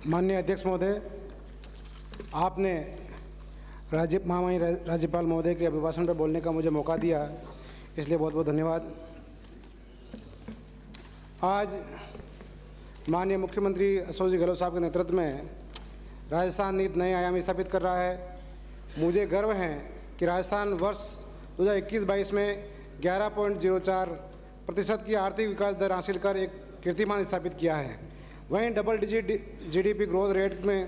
माननीय अध्यक्ष महोदय, आपने महामहिम राज्यपाल महोदय के अभिभाषण पर बोलने का मुझे मौका दिया, इसलिए बहुत बहुत धन्यवाद। आज माननीय मुख्यमंत्री अशोक जी गहलोत साहब के नेतृत्व में राजस्थान नीति नए आयाम स्थापित कर रहा है। मुझे गर्व है कि राजस्थान वर्ष 2021-22 में 11.04% की आर्थिक विकास दर हासिल कर एक कीर्तिमान स्थापित किया है। वहीं double digit GDP growth rate में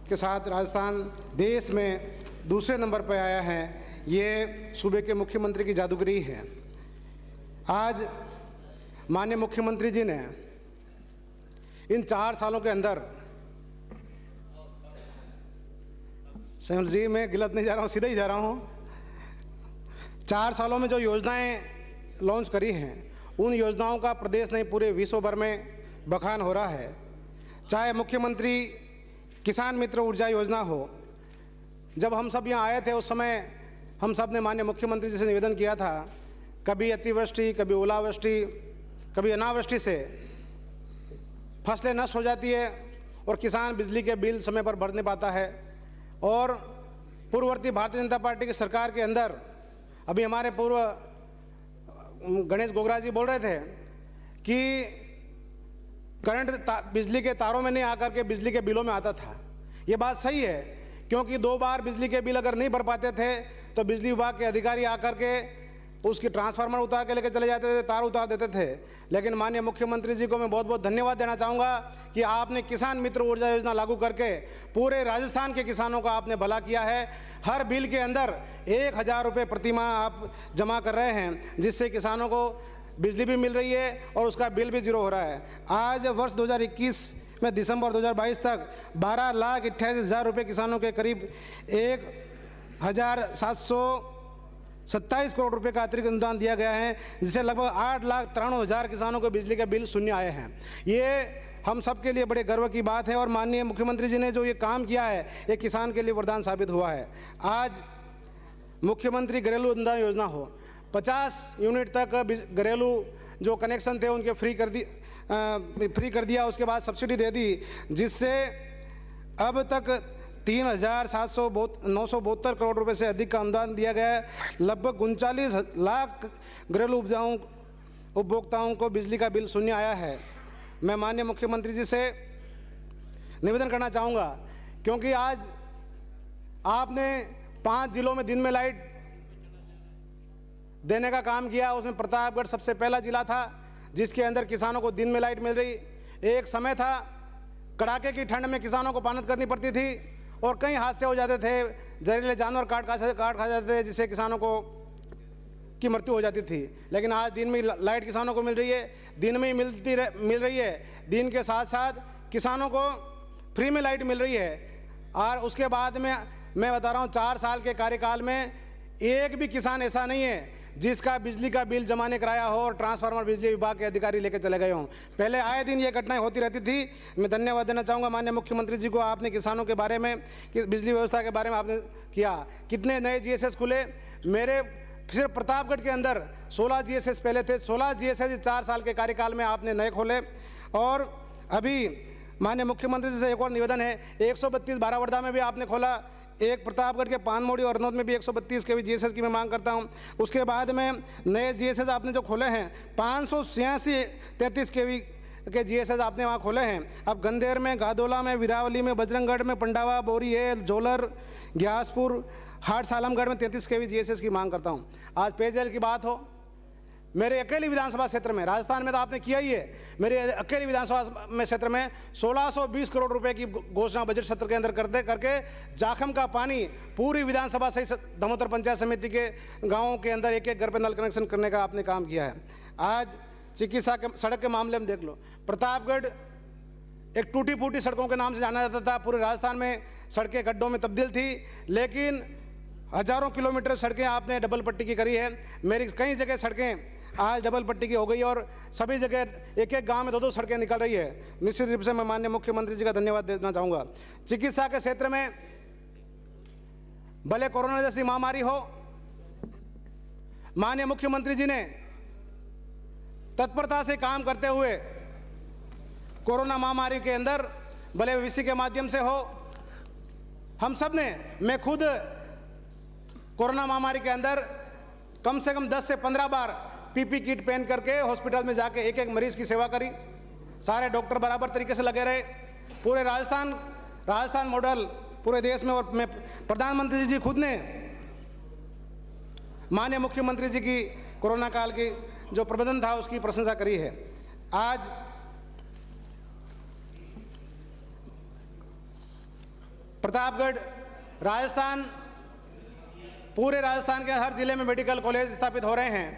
के साथ राजस्थान देश में दूसरे नंबर पर आया है। ये सूबे के मुख्यमंत्री की जादूगरी है। आज माननीय मुख्यमंत्री जी ने इन 4 सालों के अंदर, सैमुल जी मैं गिलत नहीं जा रहा हूँ, सीधा ही जा रहा हूँ, 4 सालों में जो योजनाएं लॉन्च करी हैं, उन योजनाओं का प्रदेश नहीं पूरे विश्व भर में बखान हो रहा है। चाहे मुख्यमंत्री किसान मित्र ऊर्जा योजना हो। जब हम सब यहाँ आए थे उस समय हम सब ने माननीय मुख्यमंत्री जी से निवेदन किया था, कभी अतिवृष्टि, कभी ओलावृष्टि, कभी अनावृष्टि से फसलें नष्ट हो जाती है और किसान बिजली के बिल समय पर भर नहीं पाता है। और पूर्ववर्ती भारतीय जनता पार्टी की सरकार के अंदर अभी हमारे पूर्व गणेश गोगरा जी बोल रहे थे कि करंट बिजली के तारों में नहीं आकर के बिजली के बिलों में आता था। ये बात सही है, क्योंकि 2 बार बिजली के बिल अगर नहीं भर पाते थे तो बिजली विभाग के अधिकारी आकर के उसकी ट्रांसफार्मर उतार के लेकर चले जाते थे, तार उतार देते थे। लेकिन माननीय मुख्यमंत्री जी को मैं बहुत बहुत धन्यवाद देना चाहूँगा कि आपने किसान मित्र ऊर्जा योजना लागू करके पूरे राजस्थान के किसानों का आपने भला किया है। हर बिल के अंदर 1000 रुपये प्रतिमाह आप जमा कर रहे हैं, जिससे किसानों को बिजली भी मिल रही है और उसका बिल भी जीरो हो रहा है। आज वर्ष 2021 में दिसंबर 2022 तक 12,28,000 रुपये किसानों के करीब 1,727 करोड़ रुपए का अतिरिक्त अनुदान दिया गया है, जिससे लगभग 8,93,000 किसानों को बिजली के बिल शून्य आए हैं। ये हम सब के लिए बड़े गर्व की बात है और माननीय मुख्यमंत्री जी ने जो ये काम किया है, ये किसान के लिए वरदान साबित हुआ है। आज मुख्यमंत्री घरेलू अनुदान योजना हो, 50 यूनिट तक घरेलू जो कनेक्शन थे उनके फ्री कर दिया। उसके बाद सब्सिडी दे दी, जिससे अब तक 3,972 करोड़ रुपए से अधिक का अनुदान दिया गया है। लगभग 39 लाख घरेलू उपभोक्ताओं को बिजली का बिल शून्य आया है। मैं माननीय मुख्यमंत्री जी से निवेदन करना चाहूँगा, क्योंकि आज आपने 5 जिलों में दिन में लाइट देने का काम किया। उसमें प्रतापगढ़ सबसे पहला जिला था जिसके अंदर किसानों को दिन में लाइट मिल रही। एक समय था कड़ाके की ठंड में किसानों को पानत करनी पड़ती थी और कई हादसे हो जाते थे, जहरीले जानवर काट खा जाते थे, जिससे किसानों को की मृत्यु हो जाती थी। लेकिन आज दिन में लाइट किसानों को मिल रही है, दिन में ही मिल रही है। दिन के साथ साथ किसानों को फ्री में लाइट मिल रही है। और उसके बाद में मैं बता रहा हूँ, 4 साल के कार्यकाल में एक भी किसान ऐसा नहीं है जिसका बिजली का बिल जमा नहीं कराया हो और ट्रांसफार्मर बिजली विभाग के अधिकारी लेकर चले गए हों। पहले आए दिन ये घटनाएं होती रहती थी। मैं धन्यवाद देना चाहूँगा माननीय मुख्यमंत्री जी को, आपने किसानों के बारे में, बिजली व्यवस्था के बारे में आपने किया। कितने नए जीएसएस खुले। मेरे सिर्फ प्रतापगढ़ के अंदर 16 जीएसएस पहले थे, 16 जीएसएस 4 साल के कार्यकाल में आपने नए खोले। और अभी माननीय मुख्यमंत्री जी से एक और निवेदन है, 132 बारावरदा में भी आपने खोला, एक प्रतापगढ़ के पानमोड़ी और अरनौद में भी 132 के भी जीएसएस की मैं मांग करता हूं। उसके बाद में नए जीएसएस आपने जो खोले हैं, 586 33 के जीएसएस आपने वहाँ खोले हैं। अब गंदेर में, गादोला में, वीरावली में, बजरंगगढ़ में, पंडावा, बोरीहेल, जोलर, ग्यासपुर, हाट सालमगढ़ में 33 के भी जीएसएस की मांग करता हूँ। आज पेयजल की बात हो, मेरे अकेली विधानसभा क्षेत्र में, राजस्थान में तो आपने किया ही है, मेरे अकेली विधानसभा में क्षेत्र में 1620 करोड़ रुपए की घोषणा बजट सत्र के अंदर करके जाखम का पानी पूरी विधानसभा सहित दमोतर पंचायत समिति के गांवों के अंदर एक घर पे नल कनेक्शन करने का आपने काम किया है। आज चिकित्सा के सड़क के मामले में देख लो, प्रतापगढ़ एक टूटी फूटी सड़कों के नाम से जाना जाता था। पूरे राजस्थान में सड़कें गड्ढों में तब्दील थी, लेकिन हजारों किलोमीटर सड़कें आपने डबल पट्टी की करी है। मेरी कई जगह सड़कें आज डबल पट्टी की हो गई और सभी जगह एक एक गांव में 2-2 सड़कें निकल रही है। निश्चित रूप से मैं माननीय मुख्यमंत्री जी का धन्यवाद देना चाहूँगा। चिकित्सा के क्षेत्र में भले कोरोना जैसी महामारी हो, माननीय मुख्यमंत्री जी ने तत्परता से काम करते हुए कोरोना महामारी के अंदर भले वीसी के माध्यम से हो। हम सब ने, मैं खुद कोरोना महामारी के अंदर कम से कम 10 से 15 बार पीपी किट पहन करके हॉस्पिटल में जाके एक एक मरीज की सेवा करी। सारे डॉक्टर बराबर तरीके से लगे रहे। पूरे राजस्थान मॉडल पूरे देश में, और मैं प्रधानमंत्री जी खुद ने माननीय मुख्यमंत्री जी की कोरोना काल की जो प्रबंधन था उसकी प्रशंसा करी है। आज प्रतापगढ़ राजस्थान, पूरे राजस्थान के हर जिले में मेडिकल कॉलेज स्थापित हो रहे हैं।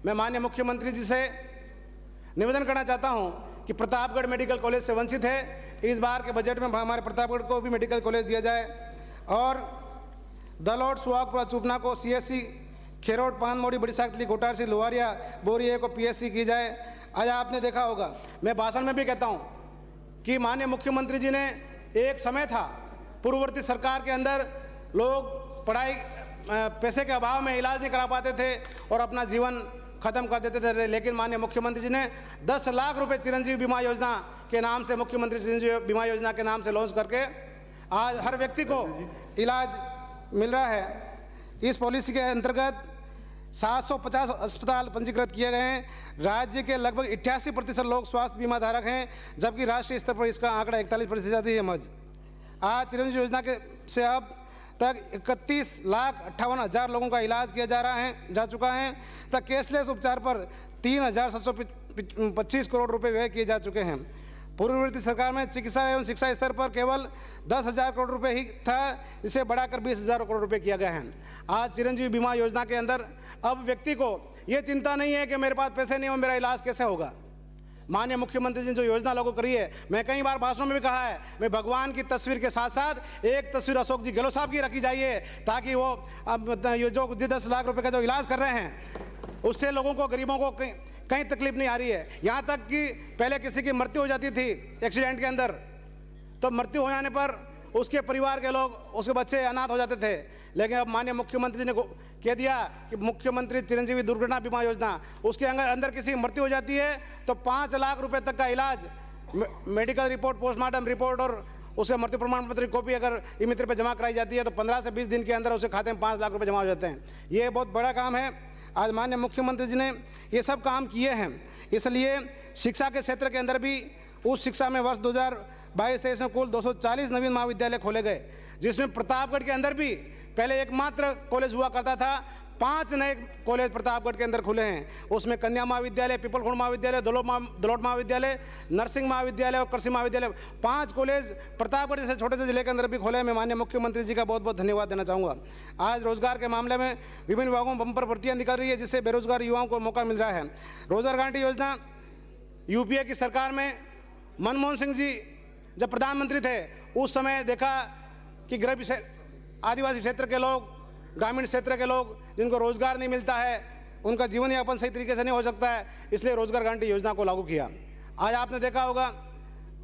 मैं माननीय मुख्यमंत्री जी से निवेदन करना चाहता हूं कि प्रतापगढ़ मेडिकल कॉलेज से वंचित है, इस बार के बजट में हमारे प्रतापगढ़ को भी मेडिकल कॉलेज दिया जाए। और दलोट, सुहागपुरा, चूपना को सीएससी, खेरोट, पानमोड़ी, बड़ी साकली, घोटारसी, लोहारिया, बोरिये को पीएससी की जाए। आज आपने देखा होगा, मैं भाषण में भी कहता हूं कि माननीय मुख्यमंत्री जी ने, एक समय था पूर्ववर्ती सरकार के अंदर लोग पढ़ाई पैसे के अभाव में इलाज नहीं करा पाते थे और अपना जीवन खत्म कर देते थे, लेकिन माननीय मुख्यमंत्री जी ने 10 लाख रुपए चिरंजीवी बीमा योजना के नाम से, मुख्यमंत्री चिरंजीवी बीमा योजना के नाम से लॉन्च करके आज हर व्यक्ति को इलाज मिल रहा है। इस पॉलिसी के अंतर्गत 750 अस्पताल पंजीकृत किए गए हैं। राज्य के लगभग 88% लोग स्वास्थ्य बीमा धारक हैं, जबकि राष्ट्रीय स्तर पर इसका आंकड़ा 41% ही है मज। आज चिरंजीवी योजना के से अब तक 31,58,000 लोगों का इलाज किया जा चुका है, तक कैशलेस उपचार पर 3,725 करोड़ रुपए व्यय किए जा चुके हैं। पूर्ववर्ती सरकार में चिकित्सा एवं शिक्षा स्तर पर केवल 10,000 करोड़ रुपए ही था, इसे बढ़ाकर 20,000 करोड़ रुपए किया गया है। आज चिरंजीवी बीमा योजना के अंदर अब व्यक्ति को ये चिंता नहीं है कि मेरे पास पैसे नहीं हो, मेरा इलाज कैसे होगा। माननीय मुख्यमंत्री जी ने जो योजना लागू करी है, मैं कई बार भाषणों में भी कहा है, मैं भगवान की तस्वीर के साथ साथ एक तस्वीर अशोक जी गहलोत साहब की रखी जाइए, ताकि वो ये जो 10 लाख रुपए का जो इलाज कर रहे हैं उससे लोगों को, गरीबों को कहीं तकलीफ नहीं आ रही है। यहाँ तक कि पहले किसी की मृत्यु हो जाती थी एक्सीडेंट के अंदर, तो मृत्यु हो जाने पर उसके परिवार के लोग, उसके बच्चे अनाथ हो जाते थे, लेकिन अब माननीय मुख्यमंत्री ने कह दिया कि मुख्यमंत्री चिरंजीवी दुर्घटना बीमा योजना, उसके अंदर किसी की मृत्यु हो जाती है तो 5 लाख रुपए तक का इलाज, मेडिकल रिपोर्ट, पोस्टमार्टम रिपोर्ट और उसके मृत्यु प्रमाण पत्र की कॉपी अगर ई मित्र पर जमा कराई जाती है तो 15 से 20 दिन के अंदर उसके खाते में 5 लाख रुपए जमा हो जाते हैं। ये बहुत बड़ा काम है। आज माननीय मुख्यमंत्री जी ने ये सब काम किए हैं। इसलिए शिक्षा के क्षेत्र के अंदर भी उस शिक्षा में वर्ष 2022-23 में कुल 240 नवीन महाविद्यालय खोले गए, जिसमें प्रतापगढ़ के अंदर भी पहले एकमात्र कॉलेज हुआ करता था, 5 नए कॉलेज प्रतापगढ़ के अंदर खुले हैं। उसमें कन्या महाविद्यालय, पीपलखोड़ महाविद्यालय, दलोट महाविद्यालय, नर्सिंग महाविद्यालय और कृषि महाविद्यालय, 5 कॉलेज प्रतापगढ़ जैसे छोटे से जिले के अंदर भी खोले हैं। मैं माननीय मुख्यमंत्री जी का बहुत बहुत धन्यवाद देना चाहूँगा। आज रोजगार के मामले में विभिन्न विभागों में बम्पर भर्तियाँ निकल रही है, जिससे बेरोजगार युवाओं को मौका मिल रहा है। रोजगार गारंटी योजना यूपीए की सरकार में मनमोहन सिंह जी जब प्रधानमंत्री थे, उस समय देखा कि गरीब आदिवासी क्षेत्र के लोग, ग्रामीण क्षेत्र के लोग जिनको रोजगार नहीं मिलता है, उनका जीवन यापन सही तरीके से नहीं हो सकता है, इसलिए रोजगार गारंटी योजना को लागू किया। आज आपने देखा होगा,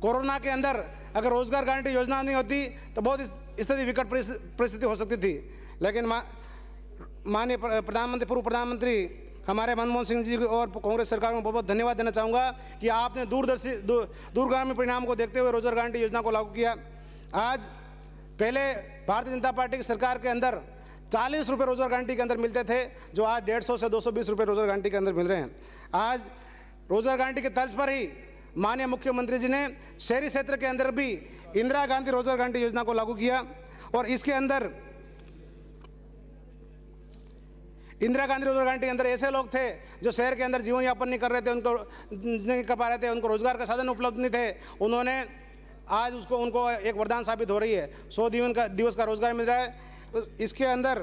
कोरोना के अंदर अगर रोजगार गारंटी योजना नहीं होती तो बहुत स्थिति विकट परिस्थिति हो सकती थी, लेकिन माननीय पूर्व प्रधानमंत्री हमारे मनमोहन सिंह जी और कांग्रेस सरकार को बहुत बहुत धन्यवाद देना चाहूँगा कि आपने दूरगामी परिणाम को देखते हुए रोजगार गारंटी योजना को लागू किया। आज पहले भारतीय जनता पार्टी की सरकार के अंदर 40 रुपये रोजगार गारंटी के अंदर मिलते थे, जो आज 150 से 220 रुपये रोजगार गारंटी के अंदर मिल रहे हैं। आज रोजगार गारंटी के तर्ज पर ही माननीय मुख्यमंत्री जी ने शहरी क्षेत्र के अंदर भी इंदिरा गांधी रोजगार गारंटी योजना को लागू किया, और इसके अंदर इंदिरा गांधी रोजगार गारंटी के अंदर ऐसे लोग थे जो शहर के अंदर जीवन यापन नहीं कर रहे थे, उनको नहीं कर पा रहे थे, उनको रोजगार का साधन उपलब्ध नहीं थे, उन्होंने आज उनको एक वरदान साबित हो रही है। 100 दिवस का रोजगार मिल रहा है। तो इसके अंदर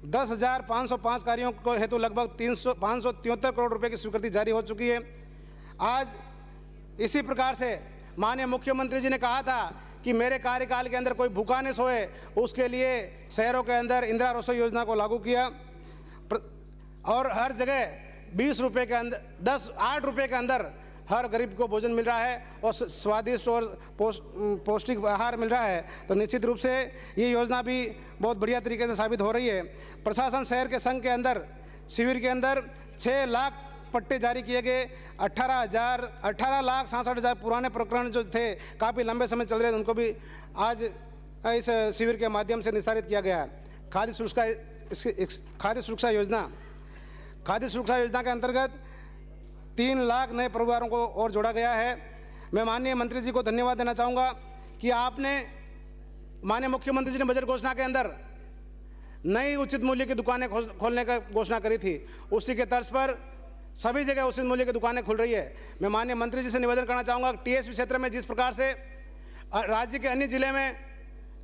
10,505 कार्यों को हेतु लगभग 573 करोड़ रुपए की स्वीकृति जारी हो चुकी है। आज इसी प्रकार से माननीय मुख्यमंत्री जी ने कहा था कि मेरे कार्यकाल के अंदर कोई भूखा नहीं सोए, उसके लिए शहरों के अंदर इंदिरा रसोई योजना को लागू किया, और हर जगह 20 रुपये के अंदर 8 रुपये के अंदर हर गरीब को भोजन मिल रहा है और स्वादिष्ट और पौष्टिक आहार मिल रहा है। तो निश्चित रूप से ये योजना भी बहुत बढ़िया तरीके से साबित हो रही है। प्रशासन शहर के संघ के अंदर शिविर के अंदर 6 लाख पट्टे जारी किए गए। 18,67,000 पुराने प्रकरण जो थे, काफ़ी लंबे समय चल रहे थे, उनको भी आज इस शिविर के माध्यम से निस्तारित किया गया है। खाद्य सुरक्षा योजना के अंतर्गत 3 लाख नए परिवारों को और जोड़ा गया है। मैं माननीय मंत्री जी को धन्यवाद देना चाहूँगा कि आपने, माननीय मुख्यमंत्री जी ने बजट घोषणा के अंदर नई उचित मूल्य की दुकानें खोलने का घोषणा करी थी। उसी के तर्ज पर सभी जगह उचित मूल्य की दुकानें खुल रही है। मैं माननीय मंत्री जी से निवेदन करना चाहूँगा, टीएसपी क्षेत्र में जिस प्रकार से राज्य के अन्य जिले में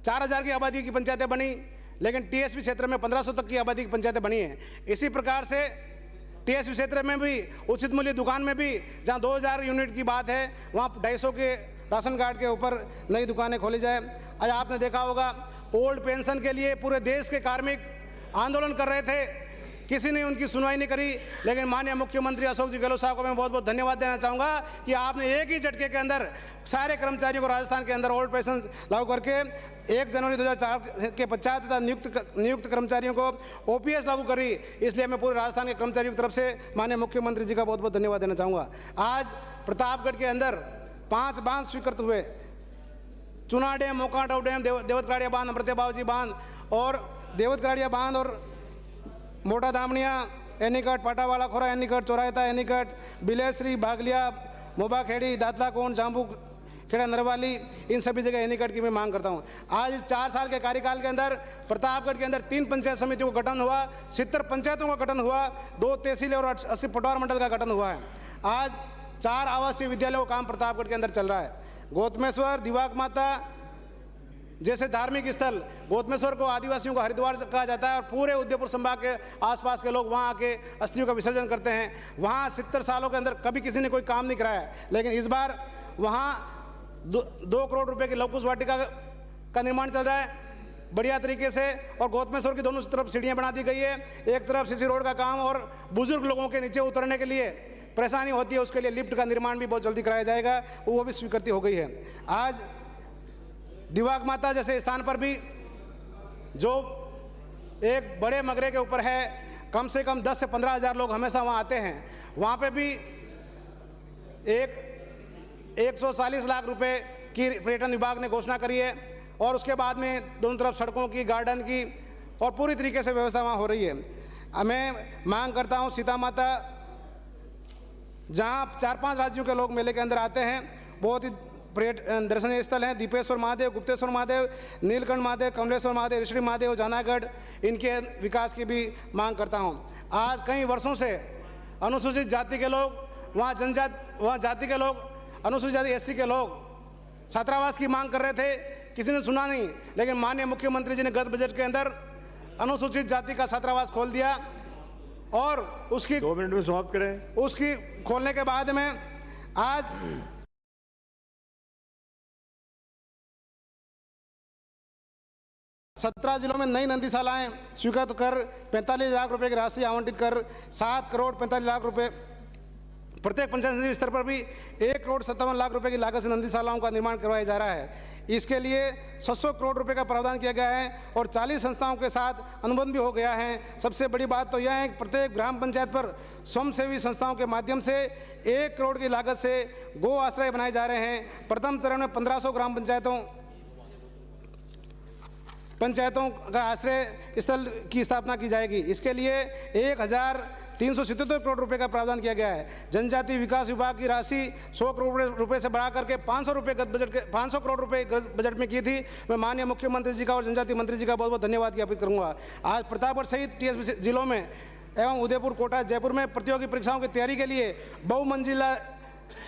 4,000 की आबादी की पंचायतें बनी, लेकिन टीएसपी क्षेत्र में 1,500 तक की आबादी की पंचायतें बनी हैं। इसी प्रकार से टीएसपी क्षेत्र में भी उचित मूल्य दुकान में भी जहां 2,000 यूनिट की बात है, वहां 250 के राशन कार्ड के ऊपर नई दुकानें खोली जाए। आज आपने देखा होगा, ओल्ड पेंशन के लिए पूरे देश के कार्मिक आंदोलन कर रहे थे, किसी ने उनकी सुनवाई नहीं करी। लेकिन माननीय मुख्यमंत्री अशोक जी गहलोत साहब को मैं बहुत बहुत धन्यवाद देना चाहूँगा कि आपने एक ही झटके के अंदर सारे कर्मचारियों को राजस्थान के अंदर ओल्ड पेंशन लागू करके 1 जनवरी 2004 के पश्चात तथा नियुक्त कर्मचारियों को ओपीएस लागू करी। इसलिए मैं पूरे राजस्थान के कर्मचारियों की तरफ से माननीय मुख्यमंत्री जी का बहुत बहुत धन्यवाद देना चाहूँगा। आज प्रतापगढ़ के अंदर 5 बांध स्वीकृत हुए, चुना डैम, मोकाटाऊ डैम, देवतकाड़िया बांध, अमृतेबावजी बांध और देवतकाड़िया बांध और मोटा दामनिया, एनीकट, पाटावाला खोरा, एनीकट, चौरायता, एनीकट, बिलेश्री, बागलिया, मोबाखेड़ी, दातला कोंड, जाम्बू खेड़ा, नरवाली, इन सभी जगह एनीकट की मैं मांग करता हूँ। आज इस 4 साल के कार्यकाल के अंदर प्रतापगढ़ के अंदर 3 पंचायत समितियों का गठन हुआ, 70 पंचायतों का गठन हुआ, 2 तहसीलें और 80 पटवार मंडल का गठन हुआ है। आज 4 आवासीय विद्यालयों का काम प्रतापगढ़ के अंदर चल रहा है। गौतमेश्वर, दिवाक माता जैसे धार्मिक स्थल, गौतमेश्वर को आदिवासियों का हरिद्वार कहा जाता है और पूरे उदयपुर संभाग के आसपास के लोग वहाँ आके अस्थियों का विसर्जन करते हैं। वहाँ 70 सालों के अंदर कभी किसी ने कोई काम नहीं कराया, लेकिन इस बार वहाँ 2 करोड़ रुपए की लवकुश वाटिका का निर्माण चल रहा है बढ़िया तरीके से। और गौतमेश्वर की दोनों तरफ सीढ़ियाँ बना दी गई है। एक तरफ सीसी रोड का काम और बुजुर्ग लोगों के नीचे उतरने के लिए परेशानी होती है, उसके लिए लिफ्ट का निर्माण भी बहुत जल्दी कराया जाएगा, वो भी स्वीकृति हो गई है। आज दिवाक माता जैसे स्थान पर भी जो एक बड़े मगरे के ऊपर है, कम से कम 10 से 15 हज़ार लोग हमेशा वहाँ आते हैं। वहाँ पे भी 140 लाख रुपए की पर्यटन विभाग ने घोषणा करी है और उसके बाद में दोनों तरफ सड़कों की, गार्डन की और पूरी तरीके से व्यवस्था वहाँ हो रही है। मैं मांग करता हूँ, सीता माता जहाँ 4-5 राज्यों के लोग मेले के अंदर आते हैं, बहुत ही दर्शनीय स्थल हैं। दीपेश्वर महादेव, गुप्तेश्वर महादेव, नीलकंठ महादेव, कमलेश्वर महादेव, ऋषि महादेव, जानागढ़, इनके विकास की भी मांग करता हूं। आज कई वर्षों से अनुसूचित जाति के लोग, वहाँ जाति के लोग, अनुसूचित जाति एससी के लोग छात्रावास की मांग कर रहे थे, किसी ने सुना नहीं। लेकिन माननीय मुख्यमंत्री जी ने गत बजट के अंदर अनुसूचित जाति का छात्रावास खोल दिया और उसकी 2 मिनट में समाप्त करें। उसकी खोलने के बाद में आज 17 जिलों में नई नंदीशालाएं स्वीकृत कर 45 लाख रुपए की राशि आवंटित कर 7 करोड़ 45 लाख रुपए, प्रत्येक पंचायत स्तर पर भी 1 करोड़ 57 लाख रुपए की लागत से नंदीशालाओं का निर्माण करवाया जा रहा है। इसके लिए 600 करोड़ रुपए का प्रावधान किया गया है और 40 संस्थाओं के साथ अनुबंध भी हो गया है। सबसे बड़ी बात तो यह है कि प्रत्येक ग्राम पंचायत पर स्वयंसेवी संस्थाओं के माध्यम से 1 करोड़ की लागत से गो आश्रय बनाए जा रहे हैं। प्रथम चरण में 1500 ग्राम पंचायतों का आश्रय स्थल की स्थापना की जाएगी। इसके लिए 1,377 करोड़ रुपए का प्रावधान किया गया है। जनजाति विकास विभाग की राशि 100 करोड़ रुपए से बढ़ा करके 500 करोड़ रुपए बजट में की थी। मैं माननीय मुख्यमंत्री जी का और जनजाति मंत्री जी का बहुत बहुत धन्यवाद ज्ञापित करूंगा। आज प्रतापगढ़ सहित टीएसपी जिलों में एवं उदयपुर, कोटा, जयपुर में प्रतियोगी परीक्षाओं की तैयारी के लिए बहुमंजिला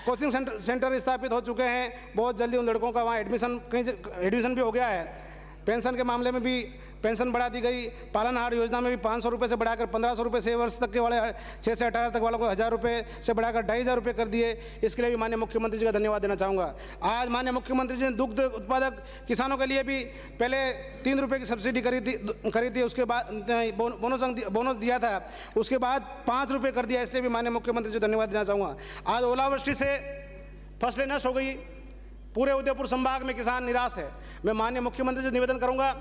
कोचिंग सेंटर स्थापित हो चुके हैं। बहुत जल्दी उन लड़कों का वहाँ एडमिशन भी हो गया है। पेंशन के मामले में भी पेंशन बढ़ा दी गई। पालनहार योजना में भी 500 रुपये से बढ़ाकर 1500 रुपये से वर्ष तक के वाले 6 से 18 तक वालों को 1000 रुपये से बढ़ाकर 2500 रुपये कर दिए। इसके लिए भी माननीय मुख्यमंत्री जी का धन्यवाद देना चाहूँगा। आज माननीय मुख्यमंत्री जी ने दुग्ध उत्पादक किसानों के लिए भी पहले 3 रुपये की सब्सिडी करी थी, उसके बाद बोनस दिया था, उसके बाद 5 रुपये कर दिया। इसलिए भी माननीय मुख्यमंत्री जी को धन्यवाद देना चाहूँगा। आज ओलावृष्टि से फसलें नष्ट हो गई, पूरे उदयपुर संभाग में किसान निराश है। मैं माननीय मुख्यमंत्री से निवेदन करूंगा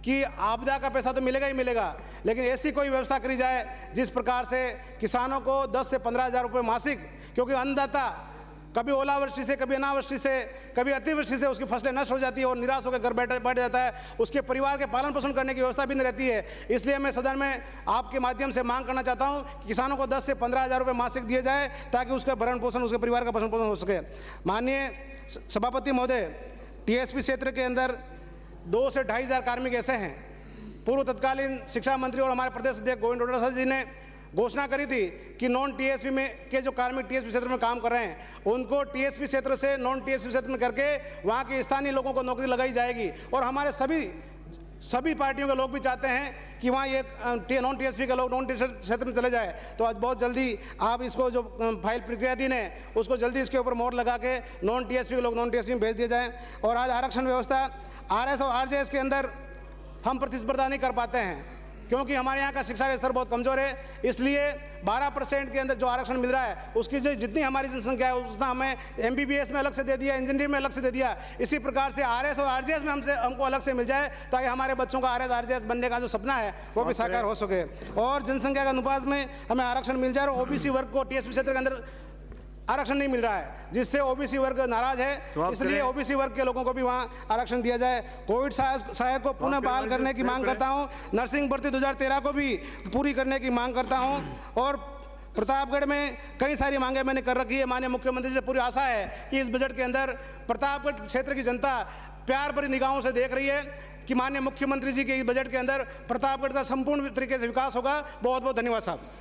कि आपदा का पैसा तो मिलेगा ही मिलेगा, लेकिन ऐसी कोई व्यवस्था करी जाए जिस प्रकार से किसानों को 10 से 15 हज़ार रुपये मासिक, क्योंकि अन्नदाता कभी ओलावृष्टि से, कभी अनावृष्टि से, कभी अतिवृष्टि से उसकी फसलें नष्ट हो जाती है और निराश होकर घर बैठ जाता है, उसके परिवार के पालन पोषण करने की व्यवस्था भी नहीं रहती है। इसलिए मैं सदन में आपके माध्यम से मांग करना चाहता हूं कि किसानों को 10 से 15 हज़ार रुपये मासिक दिए जाए ताकि उसका भरण पोषण, उसके परिवार का भरण पोषण हो सके। माननीय सभापति महोदय, टीएसपी क्षेत्र के अंदर 2 से 2.5 हज़ार कार्मिक ऐसे हैं। पूर्व तत्कालीन शिक्षा मंत्री और हमारे प्रदेश अध्यक्ष गोविंद डोटासरा जी ने घोषणा करी थी कि नॉन टीएसपी में के जो कार्मिक टीएसपी क्षेत्र में काम कर रहे हैं उनको टीएसपी क्षेत्र से नॉन टीएसपी क्षेत्र में करके वहाँ के स्थानीय लोगों को नौकरी लगाई जाएगी। और हमारे सभी पार्टियों के लोग भी चाहते हैं कि वहाँ ये नॉन टीएसपी के लोग नॉन टीएसपी क्षेत्र में चले जाए। तो आज बहुत जल्दी आप इसको जो फाइल प्रक्रियाधीन है उसको जल्दी इसके ऊपर मोहर लगा के नॉन टीएसपी के लोग नॉन टीएसपी में भेज दिए जाएँ। और आज आरक्षण व्यवस्था आरएस और आरजेएस के अंदर हम प्रतिस्पर्धा नहीं कर पाते हैं क्योंकि हमारे यहाँ का शिक्षा का स्तर बहुत कमज़ोर है। इसलिए 12% के अंदर जो आरक्षण मिल रहा है उसकी जो जितनी हमारी जनसंख्या है उतना हमें एमबीबीएस में अलग से दे दिया, इंजीनियरिंग में अलग से दे दिया। इसी प्रकार से आरएस और आरजेएस में हमको अलग से मिल जाए ताकि हमारे बच्चों का आरएस आरजेएस बनने का जो सपना है वो भी साकार हो सके और जनसंख्या के अनुपात में हमें आरक्षण मिल जाए। और ओबीसी वर्ग को टीएसपी क्षेत्र के अंदर आरक्षण नहीं मिल रहा है जिससे ओबीसी वर्ग नाराज है, इसलिए ओबीसी वर्ग के लोगों को भी वहाँ आरक्षण दिया जाए। कोविड सहायक को पुनः बहाल करने की मांग करता हूँ। नर्सिंग भर्ती 2013 को भी पूरी करने की मांग करता हूँ। और प्रतापगढ़ में कई सारी मांगें मैंने कर रखी है। माननीय मुख्यमंत्री से पूरी आशा है कि इस बजट के अंदर प्रतापगढ़ क्षेत्र की जनता प्यार भरी निगाहों से देख रही है कि माननीय मुख्यमंत्री जी के इस बजट के अंदर प्रतापगढ़ का संपूर्ण तरीके से विकास होगा। बहुत बहुत धन्यवाद साहब।